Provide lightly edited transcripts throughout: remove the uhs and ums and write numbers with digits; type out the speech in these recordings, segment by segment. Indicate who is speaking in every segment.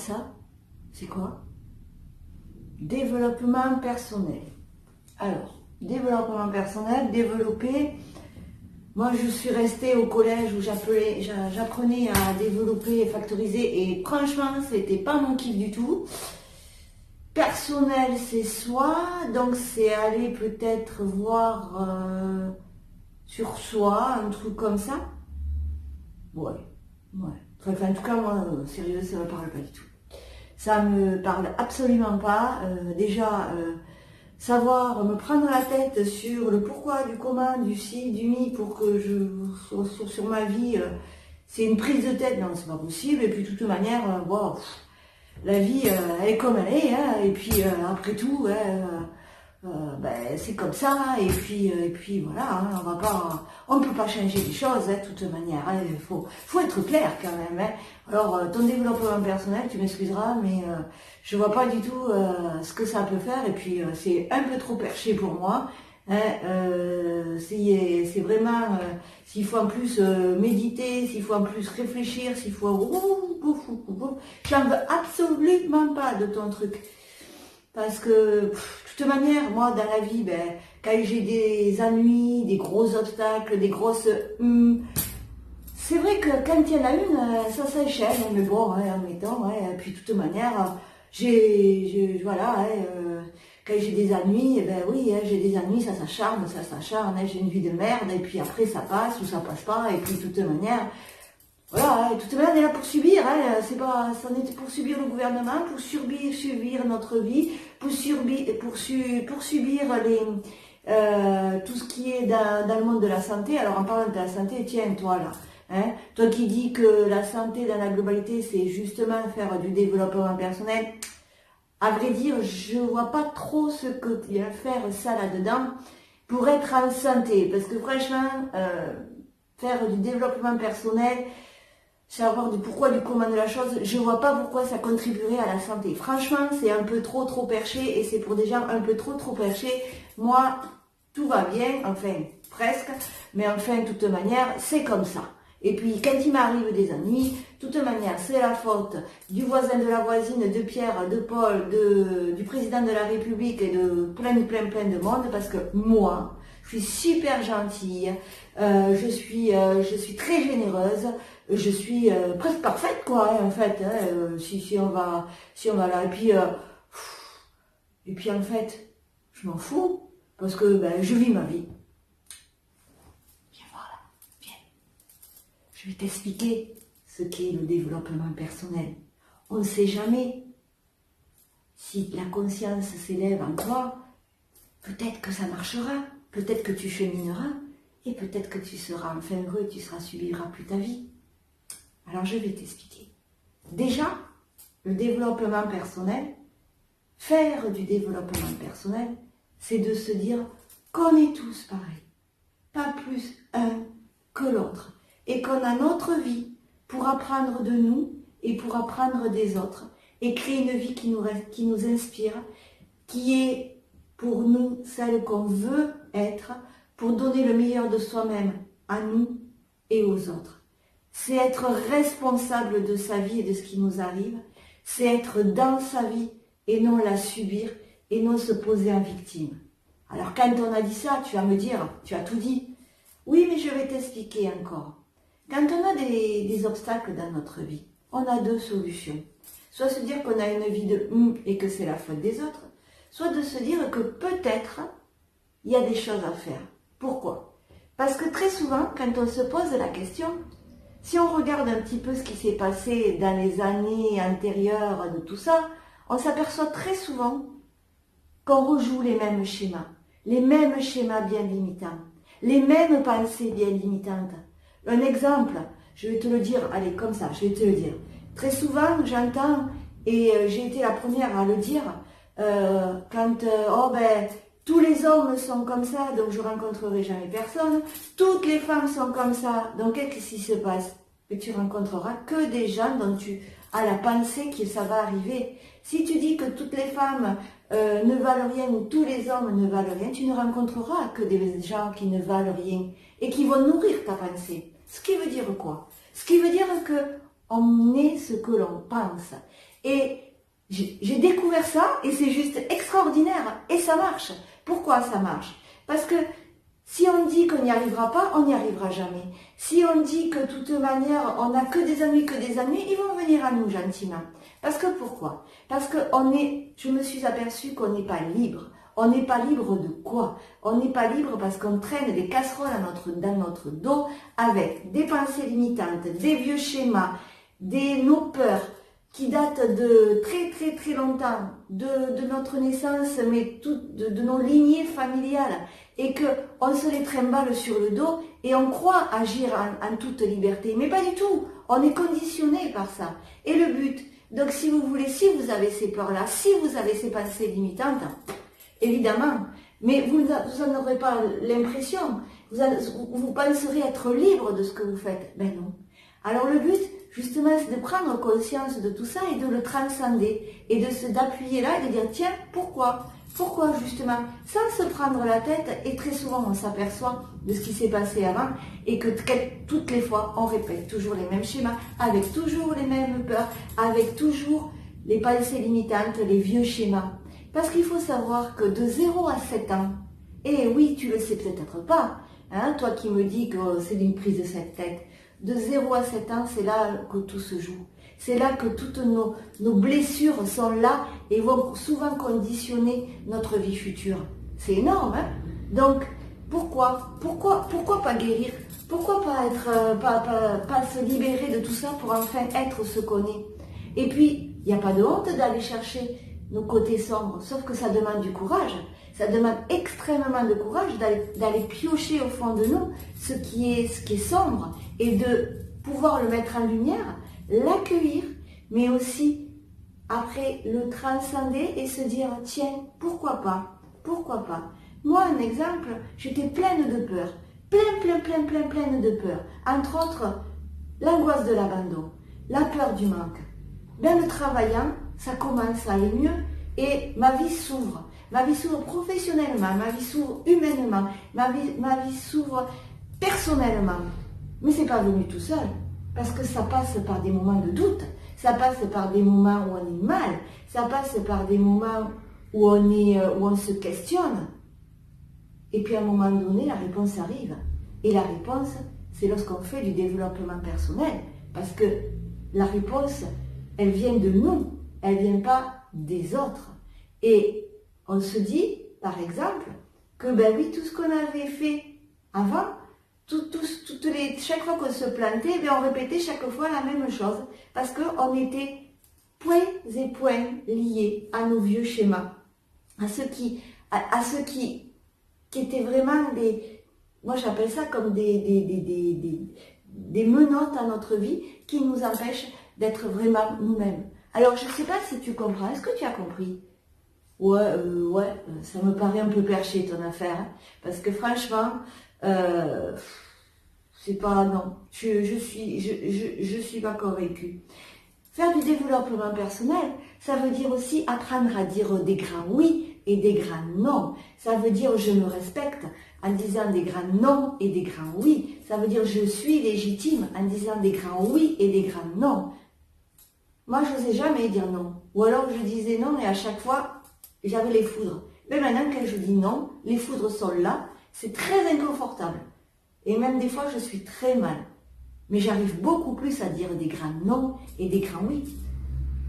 Speaker 1: ça? C'est quoi? Développement personnel. Alors, développement personnel, développer. Moi, je suis restée au collège où j'apprenais à développer et factoriser. Et franchement, c'était pas mon kiff du tout. Personnel, c'est soi. Donc, c'est aller peut-être voir sur soi, un truc comme ça. Ouais. Enfin, en tout cas, moi, sérieux, ça me parle pas du tout. Ça me parle absolument pas. Déjà, savoir me prendre la tête sur le pourquoi, du comment, du si, du mi, pour que sur ma vie, c'est une prise de tête. Non, c'est pas possible. Et puis, de toute manière, bon, la vie, elle est comme elle est. Hein, et puis, après tout, ben, c'est comme ça, et puis voilà, hein, on ne peut pas changer les choses, hein, de toute manière, hein, faut être clair quand même. Hein. Alors, ton développement personnel, tu m'excuseras, mais je vois pas du tout ce que ça peut faire, et puis c'est un peu trop perché pour moi. Hein, c'est vraiment, s'il faut en plus méditer, s'il faut en plus réfléchir, s'il faut... J'en veux absolument pas de ton truc. Parce que, de toute manière, moi, dans la vie, ben, quand j'ai des ennuis, des gros obstacles, des grosses... c'est vrai que quand il y en a une, ça s'enchaîne, mais bon, hein, admettons, ouais, puis de toute manière, voilà, quand j'ai des ennuis, ben oui, hein, j'ai des ennuis, ça s'acharne, hein, j'ai une vie de merde, et puis après ça passe ou ça passe pas, et puis de toute manière... Voilà, de toute manière, on est là pour subir, hein, c'est pas, on est pour subir le gouvernement, pour subir notre vie, pour subir les, tout ce qui est dans le monde de la santé. Alors en parlant de la santé, tiens, toi là, hein, toi qui dis que la santé dans la globalité, c'est justement faire du développement personnel, à vrai dire, je vois pas trop ce que tu vas faire ça là-dedans pour être en santé, parce que franchement, faire du développement personnel, savoir du pourquoi, du comment de la chose, je vois pas pourquoi ça contribuerait à la santé. Franchement, c'est un peu trop perché et c'est pour des gens un peu trop perchés. Moi, tout va bien, enfin, presque, mais enfin, de toute manière, c'est comme ça. Et puis, quand il m'arrive des ennuis, de toute manière, c'est la faute du voisin, de la voisine, de Pierre, de Paul, du président de la République et de plein de monde, parce que moi, je suis super gentille, je suis très généreuse, je suis presque parfaite, quoi, hein, en fait, hein, si on va là, et puis en fait, je m'en fous, parce que ben, je vis ma vie. Viens voir là, viens. Je vais t'expliquer ce qu'est le développement personnel. On ne sait jamais si la conscience s'élève en toi, peut-être que ça marchera, peut-être que tu chemineras, et peut-être que tu seras enfin heureux et tu subiras plus ta vie. Alors je vais t'expliquer. Déjà, le développement personnel, faire du développement personnel, c'est de se dire qu'on est tous pareils, pas plus un que l'autre, et qu'on a notre vie pour apprendre de nous et pour apprendre des autres, et créer une vie qui nous inspire, qui est pour nous celle qu'on veut être, pour donner le meilleur de soi-même à nous et aux autres. C'est être responsable de sa vie et de ce qui nous arrive, c'est être dans sa vie et non la subir et non se poser en victime. Alors quand on a dit ça, tu vas me dire, tu as tout dit. Oui, mais je vais t'expliquer encore. Quand on a des obstacles dans notre vie, on a deux solutions. Soit se dire qu'on a une vie de et que c'est la faute des autres, soit de se dire que peut-être il y a des choses à faire. Pourquoi? Parce que très souvent, quand on se pose la question, si on regarde un petit peu ce qui s'est passé dans les années antérieures de tout ça, on s'aperçoit très souvent qu'on rejoue les mêmes schémas bien limitants, les mêmes pensées bien limitantes. Un exemple, je vais te le dire, allez, comme ça, je vais te le dire. Très souvent, j'entends, et j'ai été la première à le dire, tous les hommes sont comme ça, donc je rencontrerai jamais personne. Toutes les femmes sont comme ça, donc qu'est-ce qui se passe? Et tu rencontreras que des gens dont tu as la pensée que ça va arriver. Si tu dis que toutes les femmes ne valent rien ou tous les hommes ne valent rien, tu ne rencontreras que des gens qui ne valent rien et qui vont nourrir ta pensée. Ce qui veut dire quoi? Ce qui veut dire que on est ce que l'on pense. Et j'ai découvert ça et c'est juste extraordinaire. Et ça marche. Pourquoi ça marche? Parce que si on dit qu'on n'y arrivera pas, on n'y arrivera jamais. Si on dit que de toute manière, on n'a que des ennuis, ils vont venir à nous gentiment. Parce que pourquoi? Parce que je me suis aperçue qu'on n'est pas libre. On n'est pas libre de quoi? On n'est pas libre parce qu'on traîne des casseroles dans notre dos avec des pensées limitantes, des vieux schémas, nos peurs qui datent de très très très longtemps, de notre naissance, mais de nos lignées familiales, et qu'on se les trimballe sur le dos et on croit agir en toute liberté. Mais pas du tout, on est conditionné par ça. Et le but, donc si vous voulez, si vous avez ces peurs-là, si vous avez ces pensées limitantes, évidemment, mais vous n'en aurez pas l'impression, vous penserez être libre de ce que vous faites. Ben non. Alors le but, justement, c'est de prendre conscience de tout ça et de le transcender et d'appuyer là et de dire tiens, pourquoi justement, sans se prendre la tête, et très souvent on s'aperçoit de ce qui s'est passé avant et que toutes les fois on répète toujours les mêmes schémas, avec toujours les mêmes peurs, avec toujours les pensées limitantes, les vieux schémas. Parce qu'il faut savoir que de 0 à 7 ans, et oui, tu le sais peut-être pas, hein, toi qui me dis que c'est une prise de cette tête, de 0 à 7 ans, c'est là que tout se joue. C'est là que toutes nos blessures sont là et vont souvent conditionner notre vie future. C'est énorme, hein? Donc, pourquoi pas guérir? Pourquoi pas se libérer de tout ça pour enfin être ce qu'on est? Et puis, il n'y a pas de honte d'aller chercher nos côtés sombres, sauf que ça demande du courage. Ça demande extrêmement de courage d'aller piocher au fond de nous ce qui est sombre et de pouvoir le mettre en lumière, l'accueillir, mais aussi après le transcender et se dire tiens, pourquoi pas? Moi, un exemple, j'étais pleine de peur, pleine de peur. Entre autres, l'angoisse de l'abandon, la peur du manque. Bien le travaillant, ça commence à aller mieux et ma vie s'ouvre. Ma vie s'ouvre professionnellement, ma vie s'ouvre humainement, ma vie s'ouvre personnellement. Mais c'est pas venu tout seul, parce que ça passe par des moments de doute, ça passe par des moments où on est mal, ça passe par des moments où on se questionne. Et puis à un moment donné, la réponse arrive. Et la réponse, c'est lorsqu'on fait du développement personnel, parce que la réponse, elle vient de nous, elle vient pas des autres. Et on se dit, par exemple, que ben oui, tout ce qu'on avait fait avant, chaque fois qu'on se plantait, ben on répétait chaque fois la même chose, parce qu'on était points et points liés à nos vieux schémas, à ceux qui étaient vraiment moi j'appelle ça comme des menottes à notre vie qui nous empêchent d'être vraiment nous-mêmes. Alors je ne sais pas si tu comprends, est-ce que tu as compris? Ouais, ça me paraît un peu perché ton affaire, hein, parce que franchement, c'est pas, non, je suis pas convaincue. Faire du développement personnel, ça veut dire aussi apprendre à dire des grands oui et des grands non. Ça veut dire je me respecte en disant des grands non et des grands oui. Ça veut dire je suis légitime en disant des grands oui et des grands non. Moi, je n'osais jamais dire non. Ou alors je disais non et à chaque fois, j'avais les foudres. Mais maintenant, quand je dis non, les foudres sont là. C'est très inconfortable. Et même des fois, je suis très mal. Mais j'arrive beaucoup plus à dire des grands non et des grands oui.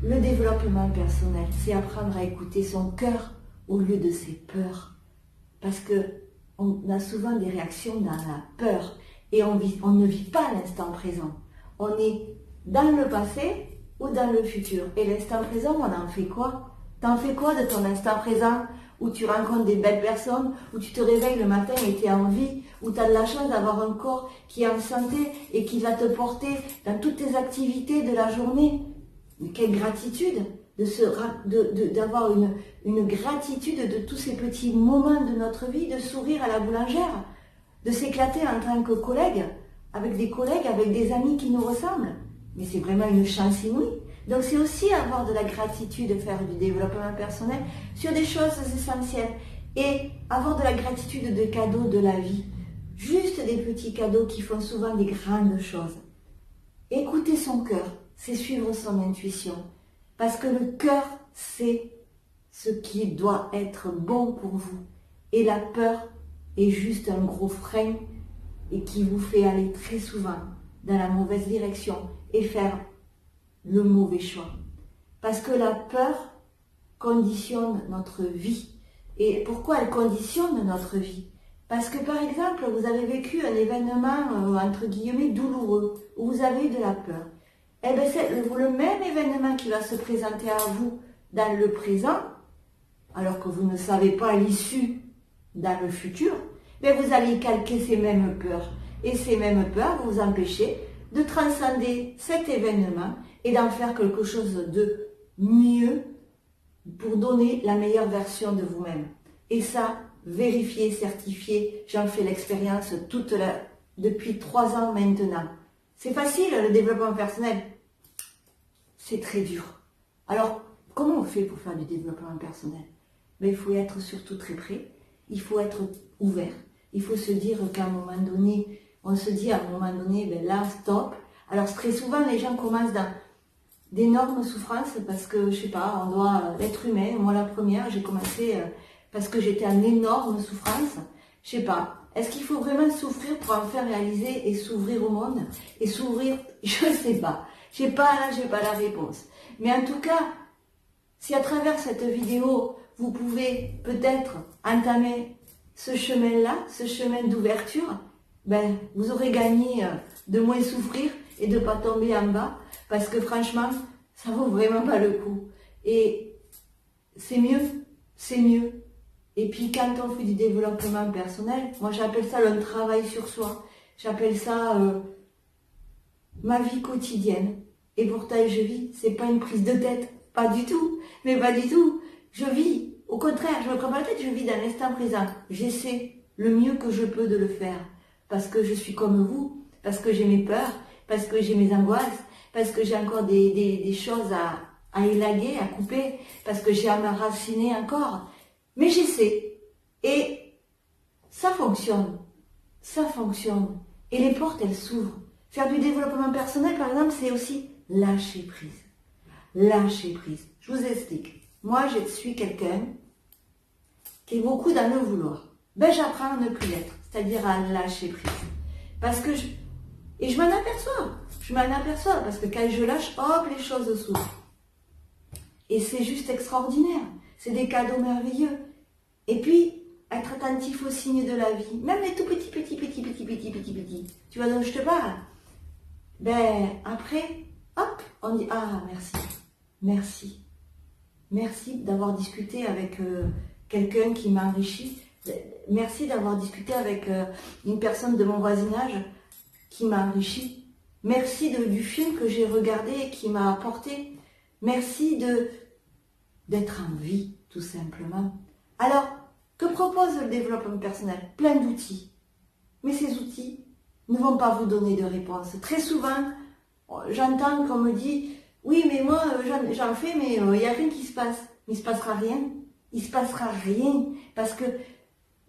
Speaker 1: Le développement personnel, c'est apprendre à écouter son cœur au lieu de ses peurs. Parce qu'on a souvent des réactions dans la peur. Et on ne vit pas l'instant présent. On est dans le passé ou dans le futur. Et l'instant présent, on en fait quoi? T'en fais quoi de ton instant présent où tu rencontres des belles personnes, où tu te réveilles le matin et tu es en vie, où tu as de la chance d'avoir un corps qui est en santé et qui va te porter dans toutes tes activités de la journée? Mais quelle gratitude d'avoir une gratitude de tous ces petits moments de notre vie, de sourire à la boulangère, de s'éclater en tant que collègue, avec des amis qui nous ressemblent. Mais c'est vraiment une chance inouïe. Donc c'est aussi avoir de la gratitude, faire du développement personnel sur des choses essentielles et avoir de la gratitude des cadeaux de la vie. Juste des petits cadeaux qui font souvent des grandes choses. Écouter son cœur, c'est suivre son intuition. Parce que le cœur, c'est ce qui doit être bon pour vous. Et la peur est juste un gros frein et qui vous fait aller très souvent dans la mauvaise direction et faire le mauvais choix. Parce que la peur conditionne notre vie. Et pourquoi elle conditionne notre vie? Parce que par exemple, vous avez vécu un événement entre guillemets douloureux, où vous avez eu de la peur. Eh bien, c'est le même événement qui va se présenter à vous dans le présent, alors que vous ne savez pas l'issue dans le futur, mais vous allez calquer ces mêmes peurs. Et ces mêmes peurs vont vous empêcher de transcender cet événement et d'en faire quelque chose de mieux pour donner la meilleure version de vous-même. Et ça, vérifié, certifié, j'en fais l'expérience depuis 3 ans maintenant. C'est facile le développement personnel, c'est très dur. Alors, comment on fait pour faire du développement personnel? Mais il faut être surtout très prêt, il faut être ouvert, il faut se dire qu'à un moment donné, on se dit à un moment donné, ben là, stop. Alors très souvent, les gens commencent dans d'énormes souffrances parce que, je sais pas, on doit être humain. Moi, la première, j'ai commencé parce que j'étais en énorme souffrance. Je sais pas, est-ce qu'il faut vraiment souffrir pour en faire réaliser et s'ouvrir au monde? Et s'ouvrir, je sais pas. J'ai pas la réponse. Mais en tout cas, si à travers cette vidéo, vous pouvez peut-être entamer ce chemin-là, ce chemin d'ouverture, ben, vous aurez gagné de moins souffrir et de ne pas tomber en bas, parce que franchement, ça vaut vraiment pas le coup. Et c'est mieux, c'est mieux. Et puis quand on fait du développement personnel, moi j'appelle ça un travail sur soi, j'appelle ça ma vie quotidienne. Et pourtant je vis, c'est pas une prise de tête, pas du tout, mais pas du tout. Je vis, au contraire, je me prends pas la tête, je vis dans l'instant présent. J'essaie le mieux que je peux de le faire, parce que je suis comme vous, parce que j'ai mes peurs, parce que j'ai mes angoisses, parce que j'ai encore des choses à élaguer, à couper, parce que j'ai à m'enraciner encore. Mais j'essaie. Et ça fonctionne. Ça fonctionne. Et les portes, elles s'ouvrent. Faire du développement personnel, par exemple, c'est aussi lâcher prise. Lâcher prise. Je vous explique. Moi, je suis quelqu'un qui est beaucoup dans le vouloir. Ben, j'apprends à ne plus l'être. C'est-à-dire à lâcher prise. Parce que et je m'en aperçois. Je m'en aperçois. Parce que quand je lâche, hop, les choses s'ouvrent. Et c'est juste extraordinaire. C'est des cadeaux merveilleux. Et puis, être attentif aux signes de la vie. Même les tout petits. Tu vois dont je te parle? Ben, après, hop, on dit, ah, merci. Merci. Merci d'avoir discuté avec quelqu'un qui m'a enrichi. Merci d'avoir discuté avec une personne de mon voisinage qui m'a enrichi. Merci du film que j'ai regardé et qui m'a apporté. Merci d'être en vie, tout simplement. Alors, que propose le développement personnel? Plein d'outils. Mais ces outils ne vont pas vous donner de réponse. Très souvent, j'entends qu'on me dit, oui, mais moi, j'en fais, mais il n'y a rien qui se passe. Mais il ne se passera rien. Il ne se passera rien. Parce que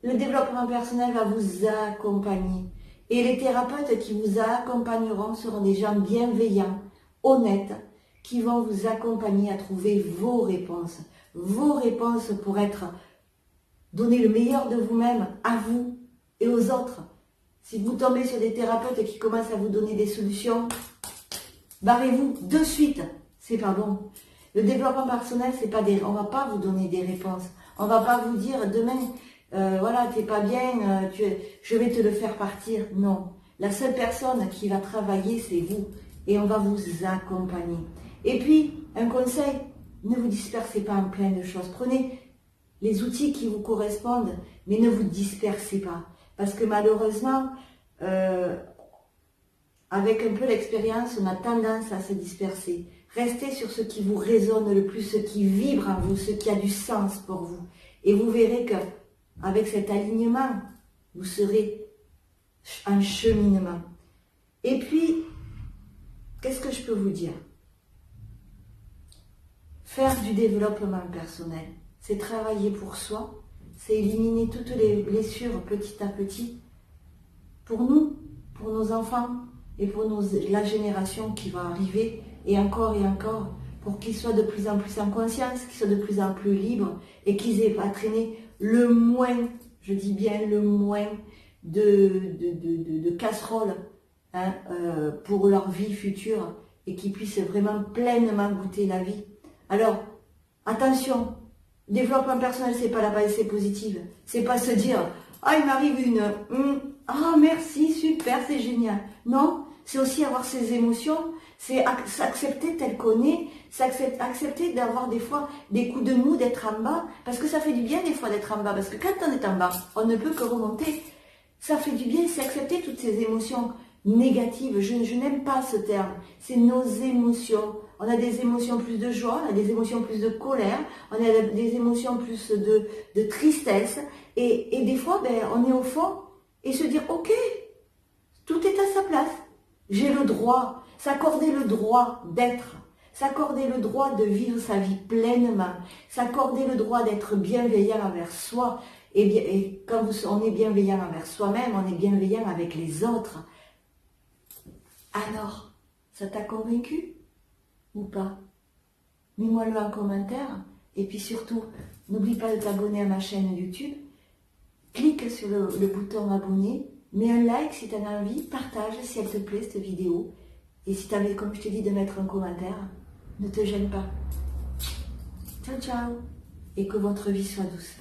Speaker 1: le développement personnel va vous accompagner. Et les thérapeutes qui vous accompagneront seront des gens bienveillants, honnêtes, qui vont vous accompagner à trouver vos réponses pour donner le meilleur de vous-même à vous et aux autres. Si vous tombez sur des thérapeutes qui commencent à vous donner des solutions, barrez-vous de suite, c'est pas bon. Le développement personnel, c'est pas on va pas vous donner des réponses. On va pas vous dire demain, voilà, t'es pas bien, je vais te le faire partir. Non, la seule personne qui va travailler, c'est vous, et on va vous accompagner. Et puis, un conseil, ne vous dispersez pas en plein de choses. Prenez les outils qui vous correspondent, mais ne vous dispersez pas. Parce que malheureusement, avec un peu d'expérience, on a tendance à se disperser. Restez sur ce qui vous résonne le plus, ce qui vibre en vous, ce qui a du sens pour vous. Et vous verrez qu'avec cet alignement, vous serez en cheminement. Et puis, qu'est-ce que je peux vous dire? Faire du développement personnel, c'est travailler pour soi, c'est éliminer toutes les blessures petit à petit, pour nous, pour nos enfants et pour la génération qui va arriver, et encore, pour qu'ils soient de plus en plus en conscience, qu'ils soient de plus en plus libres et qu'ils aient à traîner le moins, je dis bien le moins, de casseroles hein, pour leur vie future et qu'ils puissent vraiment pleinement goûter la vie. Alors, attention, développement personnel, c'est pas la pensée positive. C'est pas se dire, ah, il m'arrive une, ah, merci, super, c'est génial. Non, c'est aussi avoir ses émotions, c'est s'accepter tel qu'on est, c'est accepter d'avoir des fois des coups de mou, d'être en bas, parce que ça fait du bien des fois d'être en bas, parce que quand on est en bas, on ne peut que remonter. Ça fait du bien, c'est accepter toutes ces émotions négatives. Je n'aime pas ce terme. C'est nos émotions. On a des émotions plus de joie, on a des émotions plus de colère, on a des émotions plus de tristesse. Et des fois, ben, on est au fond et se dire, ok, tout est à sa place. J'ai le droit, s'accorder le droit d'être, s'accorder le droit de vivre sa vie pleinement, s'accorder le droit d'être bienveillant envers soi. Et quand on est bienveillant envers soi-même, on est bienveillant avec les autres. Alors, ça t'a convaincu ou pas? Mets-moi-le en commentaire. Et puis surtout, n'oublie pas de t'abonner à ma chaîne YouTube. Clique sur le bouton abonner. Mets un like si tu en as envie. Partage si elle te plaît cette vidéo. Et si tu avais, comme je te dis, de mettre un commentaire, ne te gêne pas. Ciao, ciao. Et que votre vie soit douce.